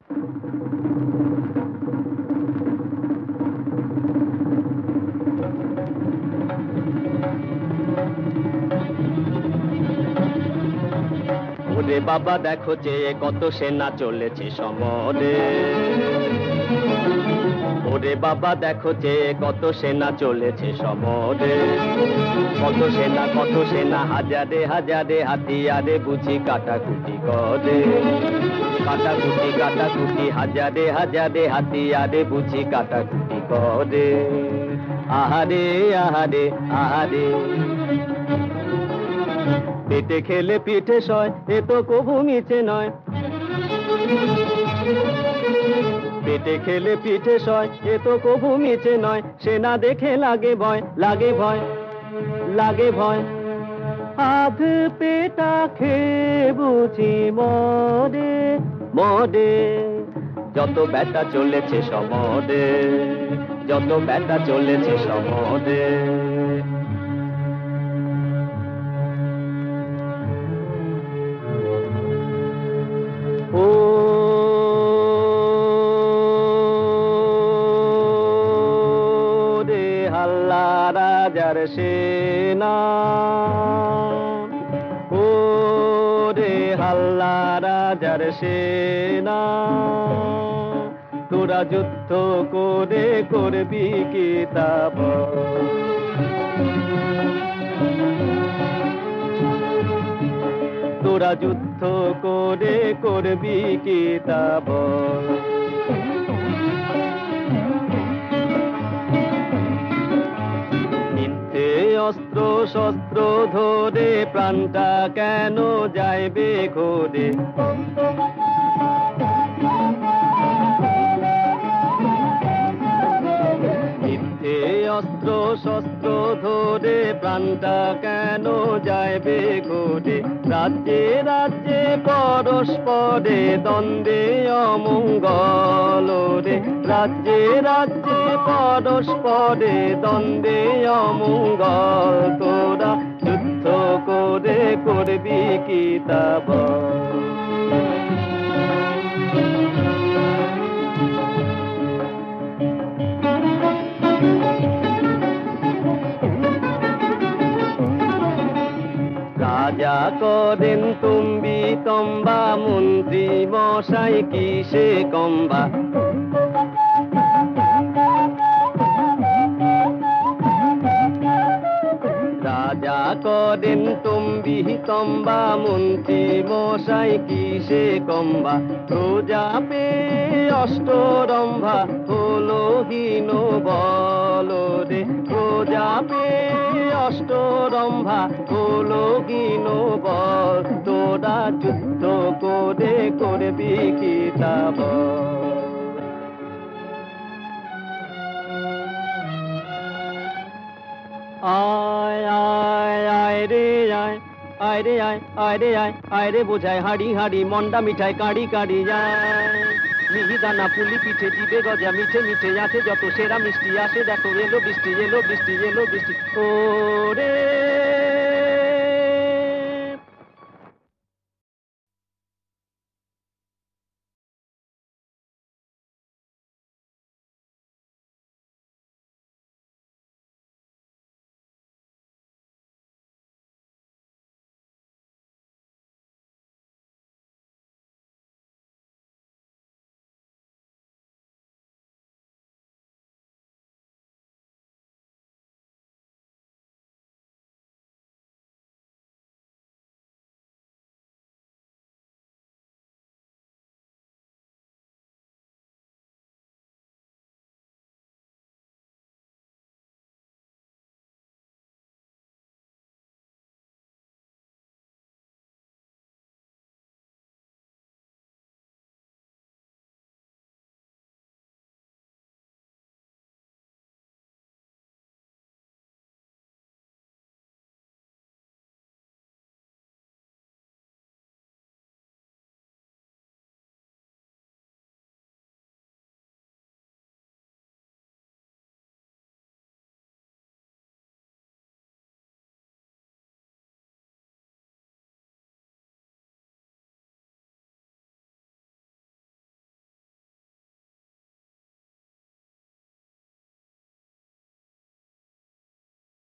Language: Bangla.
ওরে বাবা দেখো যে কত সেনা চলেছে সমরে, ওরে বাবা দেখো যে কত সেনা চলেছে সমরে, কত সেনা হাজারে হাজারে হাতিয়ারে বুঝি কাটাকুটি করে, কাটাকুটি হাজারে হাজারে হাতিয়ারে বুঝি কাটাকুটি করে। আহারে আহারে আহারে, পেটে খেলে পিঠে সয় এ তো কভু মিছে নয়, পেটে খেলে পিঠে সয় এ তো কভু মিছে নয়, সেনা দেখে লাগে ভয় লাগে ভয় লাগে ভয়। আধ পেটা খেয়ে বুঝি মরে মরে, যত ব্যাটা চলেছে সমরে, যত ব্যাটা চলেছে সমরে। রাজার সেনা, ও রে হাল্লা রাজার সেনা, তোরা যুদ্ধ করে করবি কি তা বল, তোরা যুদ্ধ করে করবি কি তা বল। অস্ত্র শস্ত্র ধরে প্রাণটা কেন যাইবে ঘোরে, মিথ্যে অস্ত্র শস্ত্র ধরে প্রাণটা কেন যাইবে ঘোরে। রাজ্যে রাজ্যে পরস্পরে দ্বন্দ্বে অমঙ্গল রে, রাজ্যে রাজ্যে পরস্পরে দ্বন্দ্বে অমঙ্গল, তোরা যুদ্ধ করে করবি কি তা বল। রাজা করেন তুমি তম্বা, মন্ত্রী মশাই কিসে কম্বা, রাজা করেন তুমি তম্বা, মন্ত্রী মশাই কিসে কম্বা। প্রজা পে অষ্টরম্ভা হলো হীন বল রে, প্রজা পে অষ্টরম্ভা হলো হীন বল, তোরা যুদ্ধ করে করবি কি তা বল। আয় আয় আয় রে আয়, আয় রে আয়, আয় রে আয়, আয় রে বোঝায় হাড়ি হাড়ি, মন্ডা মিঠাই কাড়ি কাড়ি যায়। মিহিদানা পুলি পিঠে দিবে গজা, মিঠে মিঠে আছে যত সেরা মিষ্টি আসে, দেখো এলো বৃষ্টি এলো বৃষ্টি এলো বৃষ্টি, ও রে